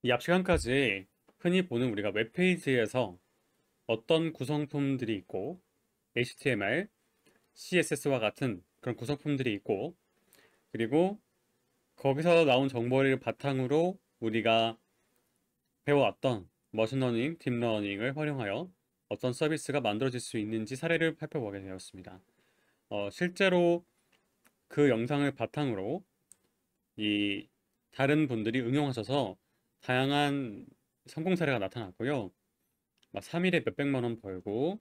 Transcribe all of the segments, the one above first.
이 앞 시간까지 흔히 보는 우리가 웹페이지에서 어떤 구성품들이 있고 HTML, CSS와 같은 그런 구성품들이 있고 그리고 거기서 나온 정보를 바탕으로 우리가 배워왔던 머신러닝, 딥러닝을 활용하여 어떤 서비스가 만들어질 수 있는지 사례를 살펴보게 되었습니다. 실제로 그 영상을 바탕으로 이 다른 분들이 응용하셔서 다양한 성공 사례가 나타났고요. 막 3일에 몇백만 원 벌고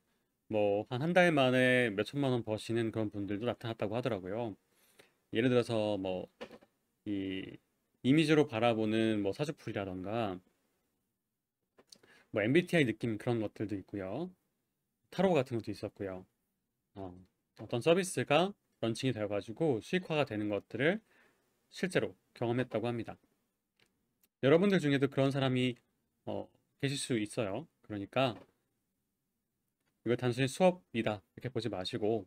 뭐 한 달 만에 몇천만 원 버시는 그런 분들도 나타났다고 하더라고요. 예를 들어서 뭐 이 이미지로 바라보는 뭐 사주풀이라던가 뭐 MBTI 느낌 그런 것들도 있고요. 타로 같은 것도 있었고요. 어떤 서비스가 런칭이 되어가지고 수익화가 되는 것들을 실제로 경험했다고 합니다. 여러분들 중에도 그런 사람이 계실 수 있어요. 그러니까 이걸 단순히 수업이다 이렇게 보지 마시고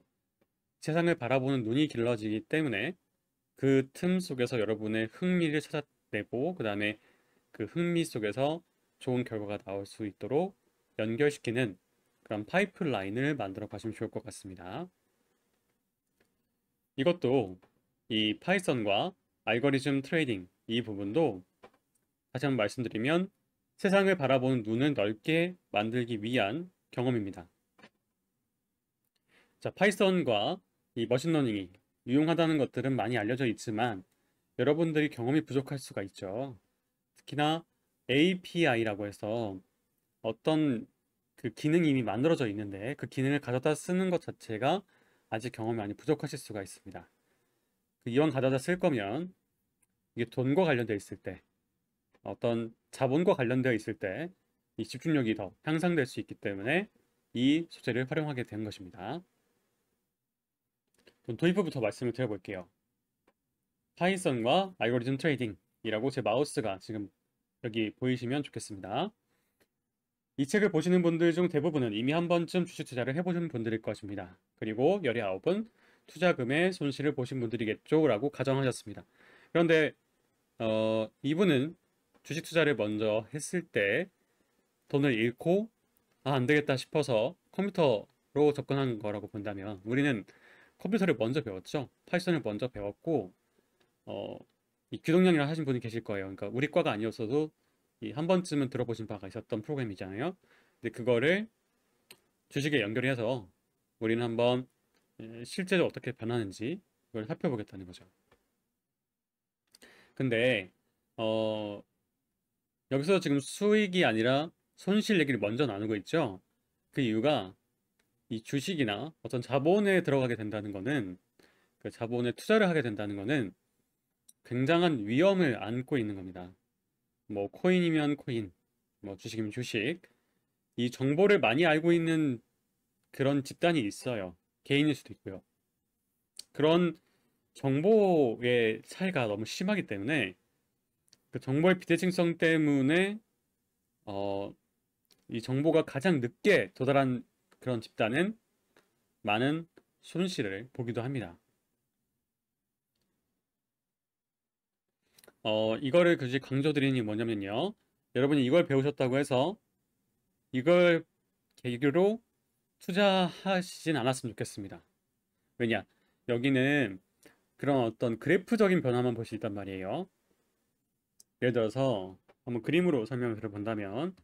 세상을 바라보는 눈이 길러지기 때문에 그 틈 속에서 여러분의 흥미를 찾아내고 그 다음에 그 흥미 속에서 좋은 결과가 나올 수 있도록 연결시키는 그런 파이프라인을 만들어 가시면 좋을 것 같습니다. 이것도 이 파이썬과 알고리즘 트레이딩 이 부분도 다시 한번 말씀드리면 세상을 바라보는 눈을 넓게 만들기 위한 경험입니다. 자, 파이썬과 이 머신러닝이 유용하다는 것들은 많이 알려져 있지만 여러분들이 경험이 부족할 수가 있죠. 특히나 API라고 해서 어떤 그 기능이 이미 만들어져 있는데 그 기능을 가져다 쓰는 것 자체가 아직 경험이 많이 부족하실 수가 있습니다. 그 이왕 가져다 쓸 거면 이게 돈과 관련되어 있을 때 어떤 자본과 관련되어 있을 때 이 집중력이 더 향상될 수 있기 때문에 이 소재를 활용하게 된 것입니다. 그럼 도입부부터 말씀을 드려볼게요. 파이썬과 알고리즘 트레이딩이라고 제 마우스가 지금 여기 보이시면 좋겠습니다. 이 책을 보시는 분들 중 대부분은 이미 한 번쯤 주식 투자를 해보신 분들일 것입니다. 그리고 19은 투자금의 손실을 보신 분들이겠죠 라고 가정하셨습니다. 그런데 이분은 주식 투자를 먼저 했을 때 돈을 잃고 안 되겠다 싶어서 컴퓨터로 접근한 거라고 본다면 우리는 컴퓨터를 먼저 배웠죠. 파이썬을 먼저 배웠고 어, 이 귀동냥이라 하신 분이 계실 거예요. 그러니까 우리 과가 아니었어도 이 한 번쯤은 들어보신 바가 있었던 프로그램이잖아요. 근데 그거를 주식에 연결해서 우리는 한번 실제로 어떻게 변하는지 그걸 살펴보겠다는 거죠. 근데 어, 여기서 지금 수익이 아니라 손실 얘기를 먼저 나누고 있죠. 그 이유가 이 주식이나 어떤 자본에 들어가게 된다는 거는 그 자본에 투자를 하게 된다는 거는 굉장한 위험을 안고 있는 겁니다. 뭐 코인이면 코인, 뭐 주식이면 주식. 이 정보를 많이 알고 있는 그런 집단이 있어요. 개인일 수도 있고요. 그런 정보의 차이가 너무 심하기 때문에 그 정보의 비대칭성 때문에 어, 이 정보가 가장 늦게 도달한 그런 집단은 많은 손실을 보기도 합니다. 이거를 굳이 강조드리는 게 뭐냐면요. 여러분이 이걸 배우셨다고 해서 이걸 계기로 투자하시진 않았으면 좋겠습니다. 왜냐? 여기는 그런 어떤 그래프적인 변화만 볼 수 있단 말이에요. 예를 들어서 한번 그림으로 설명을 드려본다면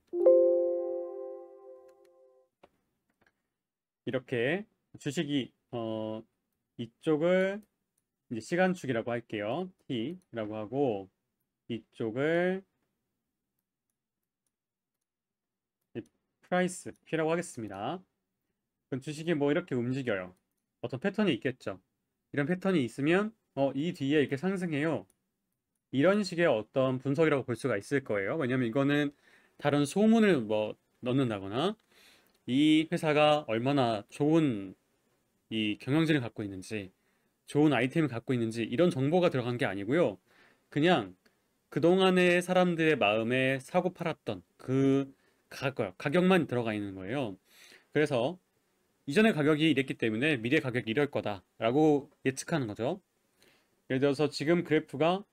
이렇게 주식이 이쪽을 이제 시간축이라고 할게요. T라고 하고 이쪽을 프라이스 P라고 하겠습니다. 그럼 주식이 뭐 이렇게 움직여요. 어떤 패턴이 있겠죠. 이런 패턴이 있으면 이 뒤에 이렇게 상승해요. 이런 식의 어떤 분석이라고 볼 수가 있을 거예요. 왜냐면 이거는 다른 소문을 뭐 넣는다거나 이 회사가 얼마나 좋은 이 경영진을 갖고 있는지 좋은 아이템을 갖고 있는지 이런 정보가 들어간 게 아니고요. 그냥 그동안의 사람들의 마음에 사고 팔았던 그 가격만 들어가 있는 거예요. 그래서 이전의 가격이 이랬기 때문에 미래 가격이 이럴 거다라고 예측하는 거죠. 예를 들어서 지금 그래프가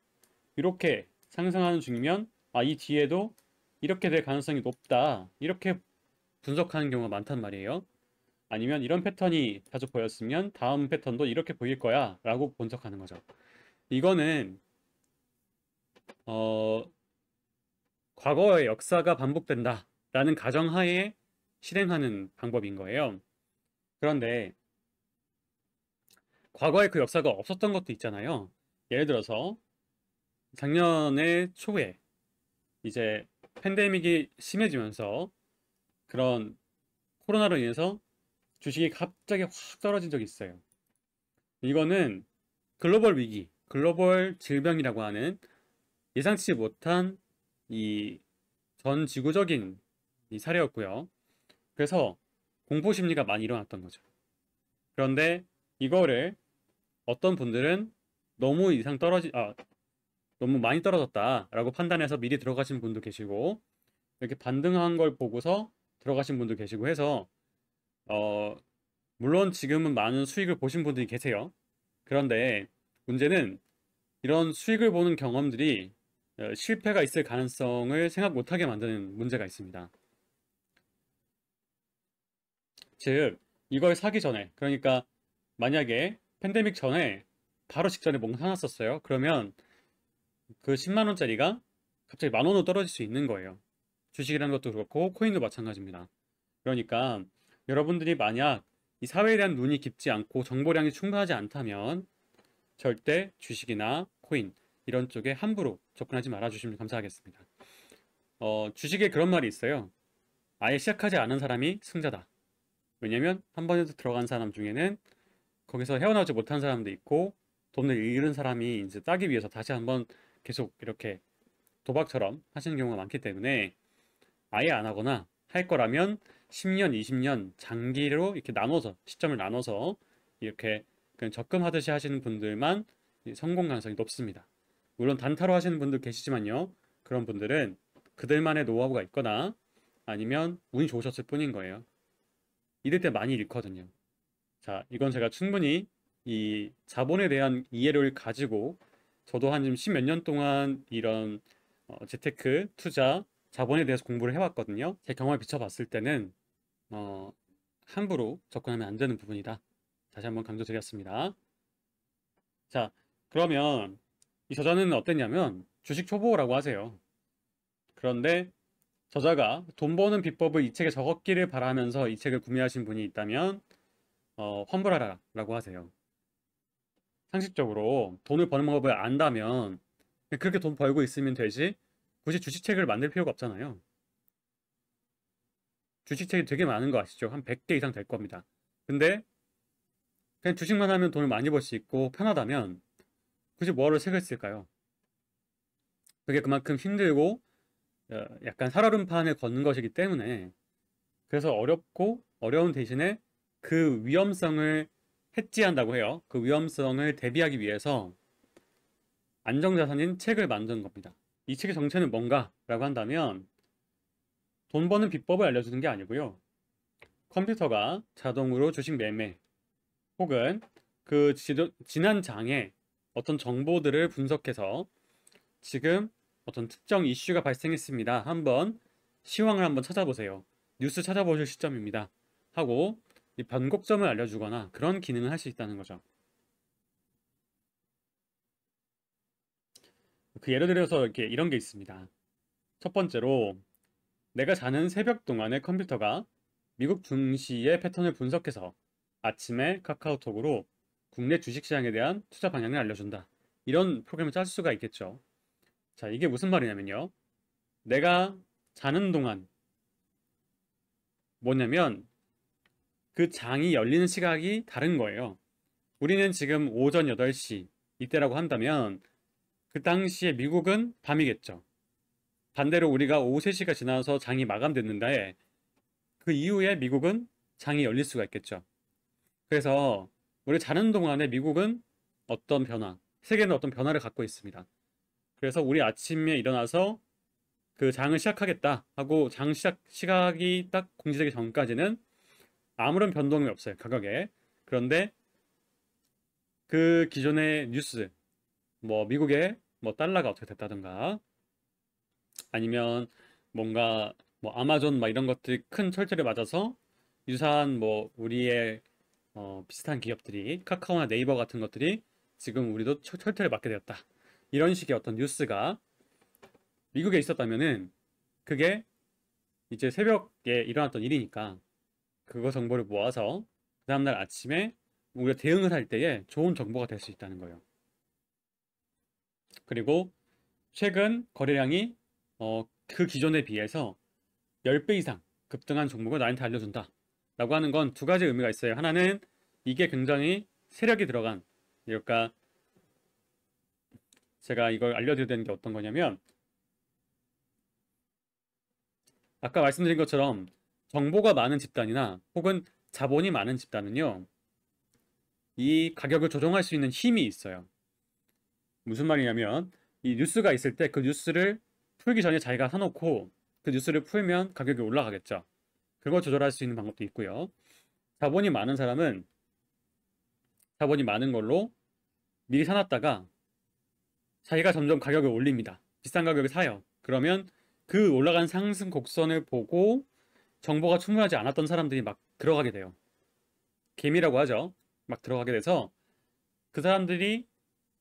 이렇게 상승하는 중이면 이 뒤에도 이렇게 될 가능성이 높다. 이렇게 분석하는 경우가 많단 말이에요. 아니면 이런 패턴이 자주 보였으면 다음 패턴도 이렇게 보일 거야 라고 분석하는 거죠. 이거는 어, 과거의 역사가 반복된다 라는 가정하에 실행하는 방법인 거예요. 그런데 과거에 그 역사가 없었던 것도 있잖아요. 예를 들어서 작년의 초에 이제 팬데믹이 심해지면서 그런 코로나로 인해서 주식이 갑자기 확 떨어진 적이 있어요. 이거는 글로벌 위기, 글로벌 질병이라고 하는 예상치 못한 이 전 지구적인 이 사례였고요. 그래서 공포 심리가 많이 일어났던 거죠. 그런데 이거를 어떤 분들은 너무 많이 떨어졌다라고 판단해서 미리 들어가신 분도 계시고, 이렇게 반등한 걸 보고서 들어가신 분도 계시고 해서 어, 물론 지금은 많은 수익을 보신 분들이 계세요. 그런데 문제는 이런 수익을 보는 경험들이 실패가 있을 가능성을 생각 못하게 만드는 문제가 있습니다. 즉, 이걸 사기 전에, 그러니까 만약에 팬데믹 전에 바로 직전에 뭔가 사놨었어요. 그러면 그 10만 원짜리가 갑자기 만 원으로 떨어질 수 있는 거예요. 주식이라는 것도 그렇고 코인도 마찬가지입니다. 그러니까 여러분들이 만약 이 사회에 대한 눈이 깊지 않고 정보량이 충분하지 않다면 절대 주식이나 코인 이런 쪽에 함부로 접근하지 말아 주시면 감사하겠습니다. 주식에 그런 말이 있어요. 아예 시작하지 않은 사람이 승자다. 왜냐면 한 번에도 들어간 사람 중에는 거기서 헤어나오지 못한 사람도 있고 돈을 잃은 사람이 이제 따기 위해서 다시 한번 계속 이렇게 도박처럼 하시는 경우가 많기 때문에 아예 안 하거나 할 거라면 10년, 20년 장기로 이렇게 나눠서 시점을 나눠서 이렇게 그냥 적금하듯이 하시는 분들만 성공 가능성이 높습니다. 물론 단타로 하시는 분들 계시지만요. 그런 분들은 그들만의 노하우가 있거나 아니면 운이 좋으셨을 뿐인 거예요. 이럴 때 많이 잃거든요. 자, 이건 제가 충분히 이 자본에 대한 이해를 가지고 저도 한 지금 십몇 년 동안 이런 재테크, 투자, 자본에 대해서 공부를 해왔거든요. 제 경험을 비춰봤을 때는 어, 함부로 접근하면 안 되는 부분이다. 다시 한번 강조드렸습니다. 자, 그러면 이 저자는 어땠냐면 주식 초보라고 하세요. 그런데 저자가 돈 버는 비법을 이 책에 적었기를 바라면서 이 책을 구매하신 분이 있다면 환불하라 라고 하세요. 상식적으로 돈을 버는 방법을 안다면 그렇게 돈 벌고 있으면 되지 굳이 주식책을 만들 필요가 없잖아요. 주식책이 되게 많은 거 아시죠? 한 100개 이상 될 겁니다. 근데 그냥 주식만 하면 돈을 많이 벌 수 있고 편하다면 굳이 뭐하러 책을 쓸까요? 그게 그만큼 힘들고 약간 살얼음판을 걷는 것이기 때문에 그래서 어렵고 어려운 대신에 그 위험성을 해지한다고 해요. 그 위험성을 대비하기 위해서 안정자산인 책을 만든 겁니다. 이 책의 정체는 뭔가? 라고 한다면 돈 버는 비법을 알려주는 게 아니고요. 컴퓨터가 자동으로 주식 매매 혹은 그 지난 장에 어떤 정보들을 분석해서 지금 어떤 특정 이슈가 발생했습니다. 한번 시황을 한번 찾아보세요. 뉴스 찾아보실 시점입니다. 하고 이 변곡점을 알려주거나 그런 기능을 할 수 있다는 거죠. 그 예를 들어서 이렇게 이런 게 있습니다. 첫 번째로 내가 자는 새벽 동안에 컴퓨터가 미국 증시의 패턴을 분석해서 아침에 카카오톡으로 국내 주식시장에 대한 투자 방향을 알려준다. 이런 프로그램을 짤 수가 있겠죠. 자, 이게 무슨 말이냐면요. 내가 자는 동안 뭐냐면 그 장이 열리는 시각이 다른 거예요. 우리는 지금 오전 8시 이때라고 한다면 그 당시에 미국은 밤이겠죠. 반대로 우리가 오후 3시가 지나서 장이 마감됐는데 그 이후에 미국은 장이 열릴 수가 있겠죠. 그래서 우리 자는 동안에 미국은 어떤 변화, 세계는 어떤 변화를 갖고 있습니다. 그래서 우리 아침에 일어나서 그 장을 시작하겠다 하고 장 시작 시각이 딱 공지되기 전까지는 아무런 변동이 없어요, 가격에. 그런데 그 기존의 뉴스, 뭐 미국의 뭐 달러가 어떻게 됐다든가 아니면 뭔가 뭐 아마존 막 이런 것들이 큰 철퇴를 맞아서 유사한 뭐 우리의 비슷한 기업들이 카카오나 네이버 같은 것들이 지금 우리도 철퇴를 맞게 되었다. 이런 식의 어떤 뉴스가 미국에 있었다면은 그게 이제 새벽에 일어났던 일이니까 그거 정보를 모아서 그 다음날 아침에 우리가 대응을 할 때에 좋은 정보가 될 수 있다는 거예요. 그리고 최근 거래량이 그 기존에 비해서 10배 이상 급등한 종목을 나한테 알려준다 라고 하는 건 두 가지 의미가 있어요. 하나는 이게 굉장히 세력이 들어간, 그러니까 제가 이걸 알려드려야 되는 게 어떤 거냐면 아까 말씀드린 것처럼 정보가 많은 집단이나 혹은 자본이 많은 집단은요, 이 가격을 조정할 수 있는 힘이 있어요. 무슨 말이냐면 이 뉴스가 있을 때 그 뉴스를 풀기 전에 자기가 사놓고 그 뉴스를 풀면 가격이 올라가겠죠. 그걸 조절할 수 있는 방법도 있고요. 자본이 많은 사람은 자본이 많은 걸로 미리 사놨다가 자기가 점점 가격을 올립니다. 비싼 가격에 사요. 그러면 그 올라간 상승 곡선을 보고 정보가 충분하지 않았던 사람들이 막 들어가게 돼요. 개미라고 하죠. 막 들어가게 돼서 그 사람들이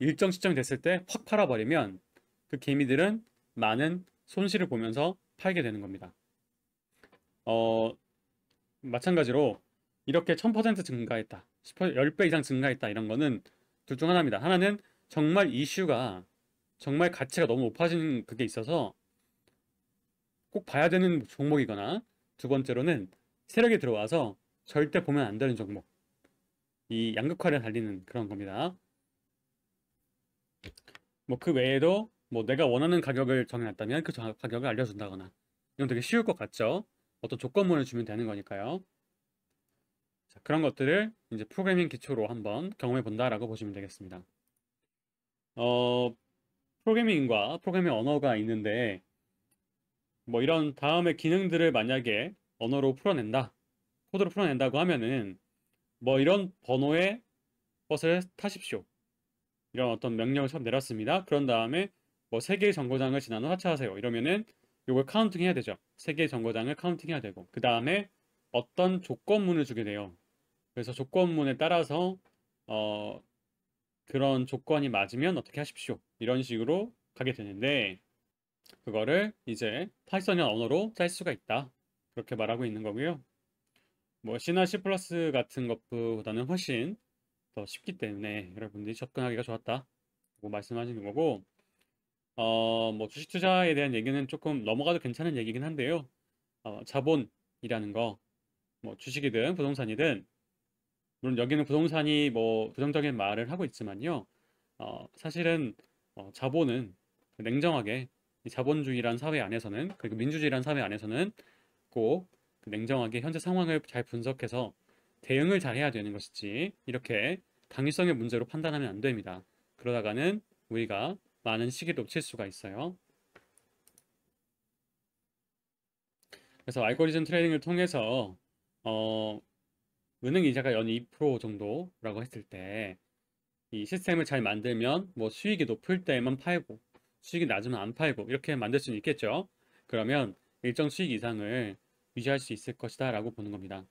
일정 시점이 됐을 때 확 팔아버리면 그 개미들은 많은 손실을 보면서 팔게 되는 겁니다. 어, 마찬가지로 이렇게 1000% 증가했다, 10배 이상 증가했다 이런 거는 둘 중 하나입니다. 하나는 정말 이슈가 정말 가치가 너무 높아진 그게 있어서 꼭 봐야 되는 종목이거나 두 번째로는 세력이 들어와서 절대 보면 안 되는 종목, 이 양극화를 달리는 그런 겁니다. 뭐 그 외에도 뭐 내가 원하는 가격을 정해놨다면 그 가격을 알려준다거나 이건 되게 쉬울 것 같죠? 어떤 조건문을 주면 되는 거니까요. 자, 그런 것들을 이제 프로그래밍 기초로 한번 경험해 본다라고 보시면 되겠습니다. 어, 프로그래밍과 프로그래밍 언어가 있는데 뭐 이런 다음의 기능들을 만약에 언어로 풀어낸다, 코드로 풀어낸다고 하면은 뭐 이런 번호의 것을 타십시오, 이런 어떤 명령을 처음 내렸습니다. 그런 다음에 뭐 세 개의 정거장을 지난 후 하차하세요. 이러면은 요걸 카운팅 해야 되죠. 세 개의 정거장을 카운팅 해야 되고 그 다음에 어떤 조건문을 주게 돼요. 그래서 조건문에 따라서 어, 그런 조건이 맞으면 어떻게 하십시오, 이런 식으로 가게 되는데 그거를 이제 파이썬이라는 언어로 짤 수가 있다, 그렇게 말하고 있는 거고요. 뭐 C나 C++ 같은 것보다는 훨씬 더 쉽기 때문에 여러분들이 접근하기가 좋았다고 말씀하시는 거고, 뭐 주식 투자에 대한 얘기는 조금 넘어가도 괜찮은 얘기긴 한데요. 자본이라는 거, 뭐 주식이든 부동산이든, 물론 여기는 부동산이 뭐 부정적인 말을 하고 있지만요. 사실은 자본은 냉정하게 이 자본주의란 사회 안에서는, 그리고 민주주의란 사회 안에서는 꼭그 냉정하게 현재 상황을 잘 분석해서 대응을 잘 해야 되는 것이지 이렇게 당위성의 문제로 판단하면 안 됩니다. 그러다가는 우리가 많은 시기를 놓칠 수가 있어요. 그래서 알고리즘 트레이닝을 통해서 어, 은행 이자가 연 2% 정도라고 했을 때 이 시스템을 잘 만들면 뭐 수익이 높을 때만 팔고 수익이 낮으면 안 팔고 이렇게 만들 수는 있겠죠. 그러면 일정 수익 이상을 유지할 수 있을 것이다 라고 보는 겁니다.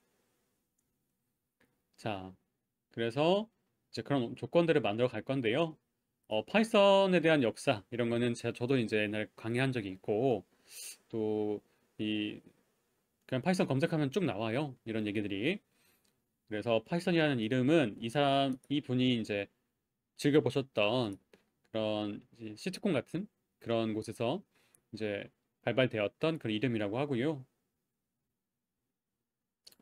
자, 그래서 이제 그런 조건들을 만들어 갈 건데요. 파이썬에 대한 역사 이런 거는 저도 이제 옛날에 강의한 적이 있고 또 이 그냥 파이썬 검색하면 쭉 나와요, 이런 얘기들이. 그래서 파이썬이라는 이름은 이 분이 이제 즐겨 보셨던 그런 이제 시트콤 같은 그런 곳에서 이제 발발되었던 그런 이름이라고 하고요.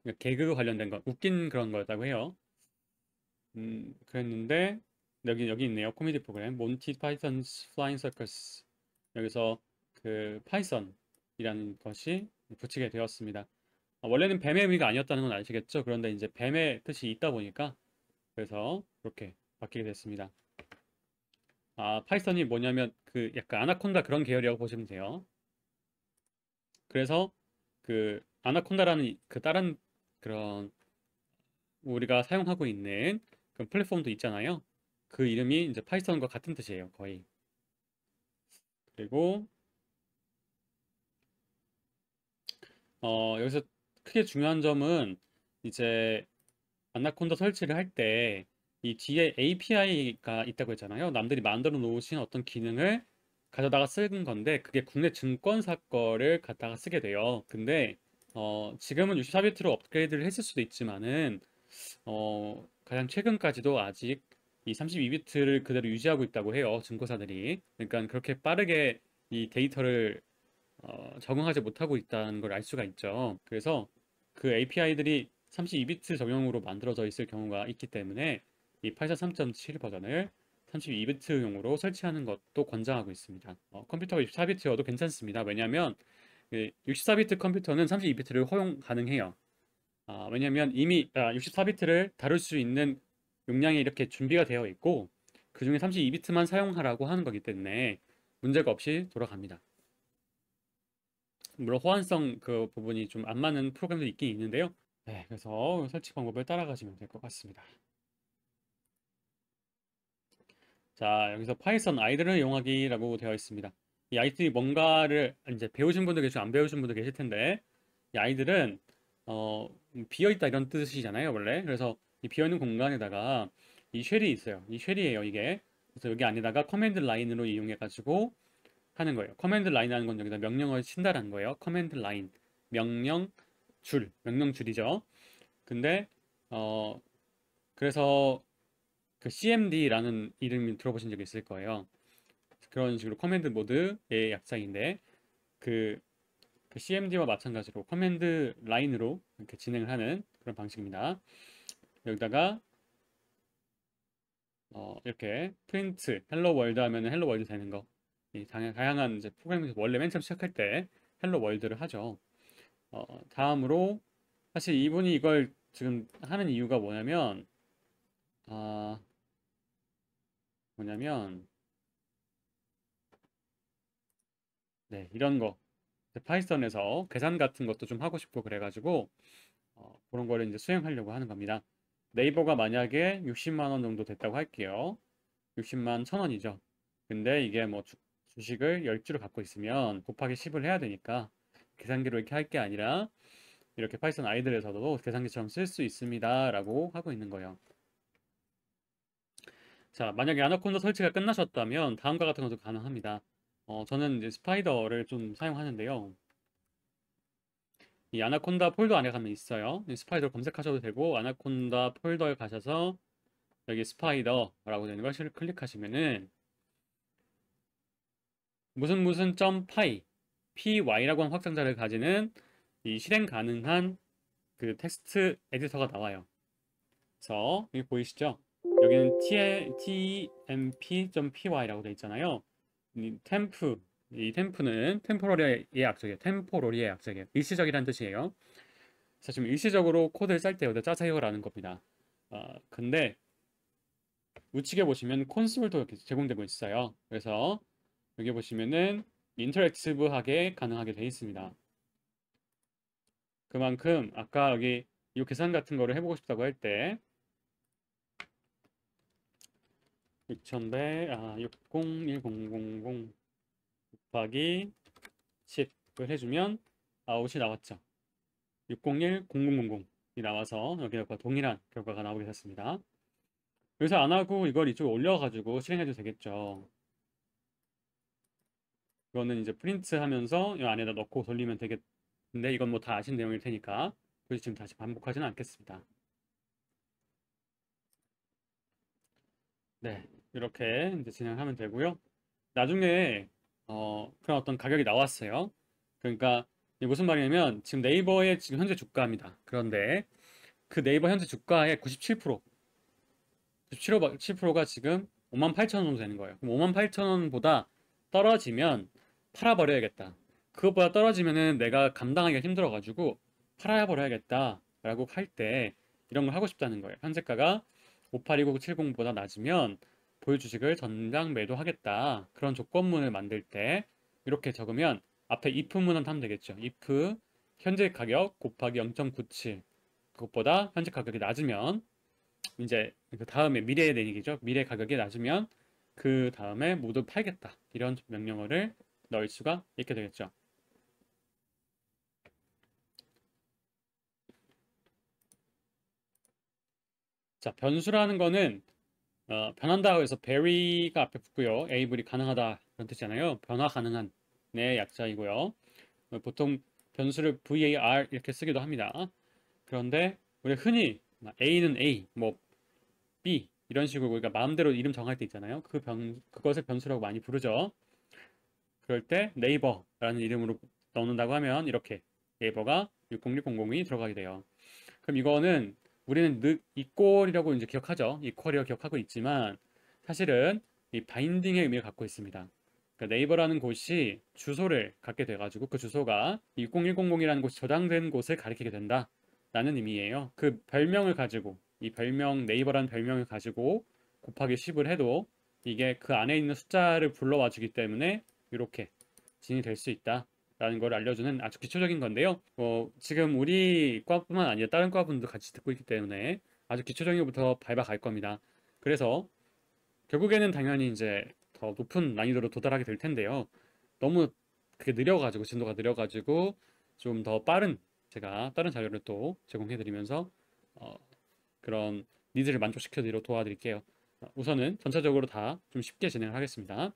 그러니까 개그 관련된 거, 웃긴 그런 거였다고 해요. 그랬는데 여기 있네요. 코미디 프로그램 몬티 파이썬스 플라잉 서커스. 여기서 그 파이썬이라는 것이 붙이게 되었습니다. 원래는 뱀의 의미가 아니었다는 건 아시겠죠? 그런데 이제 뱀의 뜻이 있다 보니까 그래서 그렇게 바뀌게 됐습니다. 파이썬이 뭐냐면 그 약간 아나콘다 그런 계열이라고 보시면 돼요. 그래서 그 아나콘다라는 그 다른 그런 우리가 사용하고 있는 그 플랫폼도 있잖아요. 그 이름이 이제 파이썬과 같은 뜻이에요, 거의. 그리고 여기서 크게 중요한 점은 이제 아나콘다 설치를 할 때 이 뒤에 API가 있다고 했잖아요. 남들이 만들어 놓으신 어떤 기능을 가져다가 쓰는 건데 그게 국내 증권사 거를 갖다가 쓰게 돼요. 근데 지금은 64비트로 업그레이드를 했을 수도 있지만은 가장 최근까지도 아직 이 32비트를 그대로 유지하고 있다고 해요. 증권사들이. 그러니까 그렇게 빠르게 이 데이터를 적응하지 못하고 있다는 걸 알 수가 있죠. 그래서 그 API들이 32비트 적용으로 만들어져 있을 경우가 있기 때문에 이 843.7 버전을 32비트용으로 설치하는 것도 권장하고 있습니다. 컴퓨터가 64비트여도 괜찮습니다. 왜냐하면 64비트 컴퓨터는 32비트를 허용 가능해요. 왜냐하면 이미 64비트를 다룰 수 있는 용량이 이렇게 준비가 되어 있고 그 중에 32비트만 사용하라고 하는 거기 때문에 문제가 없이 돌아갑니다. 물론 호환성 그 부분이 좀 안 맞는 프로그램도 있긴 있는데요. 네, 그래서 설치 방법을 따라가시면 될 것 같습니다. 자, 여기서 파이썬 아이들을 이용하기라고 되어 있습니다. 이 아이들이 뭔가를 이제 배우신 분도 계시고 안 배우신 분도 계실 텐데 이 아이들은 비어 있다 이런 뜻이잖아요, 원래. 그래서 이 비어 있는 공간에다가 이 쉘이 있어요. 이 쉘이에요, 이게. 그래서 여기 안에다가 커맨드 라인으로 이용해 가지고 하는 거예요. 커맨드 라인 하는 건 여기다 명령어를 친다라는 거예요. 커맨드 라인. 명령 줄이죠. 근데 어 그래서 그 CMD라는 이름 들어보신 적 있을 거예요. 그런 식으로 커맨드 모드의 약자인데 그, 그 CMD와 마찬가지로 커맨드 라인으로 이렇게 진행을 하는 그런 방식입니다. 여기다가 이렇게 프린트 헬로 월드 하면은 헬로 월드 되는 거. 이 다양한 이제 프로그램에서 원래 맨 처음 시작할 때 헬로 월드를 하죠. 다음으로 사실 이분이 이걸 지금 하는 이유가 아, 뭐냐면 네, 이런 거 파이썬에서 계산 같은 것도 좀 하고 싶고 그래가지고 그런 거를 이제 수행하려고 하는 겁니다. 네이버가 만약에 60만 원 정도 됐다고 할게요. 60만 1,000원이죠. 근데 이게 뭐 주식을 10주를 갖고 있으면 곱하기 10을 해야 되니까 계산기로 이렇게 할 게 아니라 이렇게 파이썬 아이들에서도 계산기처럼 쓸 수 있습니다. 라고 하고 있는 거예요. 자, 만약에 아나콘다 설치가 끝나셨다면 다음과 같은 것도 가능합니다. 저는 이제 스파이더를 좀 사용하는데요. 이 아나콘다 폴더 안에 가면 있어요. 이 스파이더 검색하셔도 되고 아나콘다 폴더에 가셔서 여기 스파이더라고 되는 것을 클릭하시면은 무슨 무슨 점 파이 py라고 하는 확장자를 가지는 이 실행 가능한 그 텍스트 에디터가 나와요. 그래서 여기 보이시죠? 여기는 temp.py라고 되어 있잖아요. 이 템프는 템포러리의 약자예요. 템포러리의 약자예요. 일시적이라는 뜻이에요. 그래서 지금 일시적으로 코드를 짤 때 여기다 짜세요라는 겁니다. 근데 우측에 보시면 콘솔도 이렇게 제공되고 있어요. 그래서 여기 보시면은 인터랙티브하게 가능하게 되어 있습니다. 그만큼 아까 여기 이 계산 같은 거를 해보고 싶다고 할 때 6100, 601000 곱하기 10을 해주면 아웃이 나왔죠. 601-0000이 나와서 여기가 동일한 결과가 나오게 됐습니다. 여기서 안 하고 이걸 이쪽에 올려가지고 실행해도 되겠죠. 이거는 이제 프린트 하면서 이 안에다 넣고 돌리면 되겠는데 이건 뭐 다 아신 내용일 테니까 그래서 지금 다시 반복하지는 않겠습니다. 네, 이렇게 이제 진행하면 되고요. 나중에 그런 어떤 가격이 나왔어요. 그러니까 이게 무슨 말이냐면 지금 네이버의 지금 현재 주가입니다. 그런데 그 네이버 현재 주가의 97%, 97%가 지금 58,000원 정도 되는 거예요. 그럼 58,000원보다 떨어지면 팔아버려야겠다. 그것보다 떨어지면은 내가 감당하기가 힘들어가지고 팔아버려야겠다라고 할 때 이런 걸 하고 싶다는 거예요. 현재가가 582970보다 낮으면 보유 주식을 전량 매도하겠다. 그런 조건문을 만들 때 이렇게 적으면 앞에 if문은 하면 되겠죠. if 현재 가격 곱하기 0.97 그것보다 현재 가격이 낮으면 이제 그 다음에 미래의 내리기죠. 미래 가격이 낮으면 그 다음에 모두 팔겠다. 이런 명령어를 넣을 수가 있게 되겠죠. 자, 변수라는 거는 변한다고 해서 vary가 앞에 붙고요. able이 가능하다 그런 뜻이잖아요. 변화 가능한 의 약자이고요. 보통 변수를 var 이렇게 쓰기도 합니다. 그런데 우리 흔히 a는 a, 뭐 b 이런 식으로 우리가 마음대로 이름 정할 때 있잖아요. 그것을 변수라고 많이 부르죠. 그럴 때 네이버라는 이름으로 넣는다고 하면 이렇게 네이버가 601002 들어가게 돼요. 그럼 이거는 우리는 이퀄이라고 이제 기억하죠. 이퀄이라고 기억하고 있지만 사실은 이 바인딩의 의미를 갖고 있습니다. 그러니까 네이버라는 곳이 주소를 갖게 돼가지고 그 주소가 60100이라는 곳이 저장된 곳을 가리키게 된다라는 의미예요. 그 별명을 가지고 이 별명 네이버라는 별명을 가지고 곱하기 10을 해도 이게 그 안에 있는 숫자를 불러와 주기 때문에 이렇게 진이 될 수 있다. 라는 걸 알려주는 아주 기초적인 건데요. 지금 우리 과뿐만 아니라 다른 과분도 같이 듣고 있기 때문에 아주 기초적인 것부터 밟아갈 겁니다. 그래서 결국에는 당연히 이제 더 높은 난이도로 도달하게 될 텐데요. 너무 그게 느려가지고 진도가 느려가지고 좀 더 빠른 제가 다른 자료를 또 제공해드리면서 어, 그런 니즈를 만족시켜드리도록 도와드릴게요. 우선은 전체적으로 다 좀 쉽게 진행을 하겠습니다.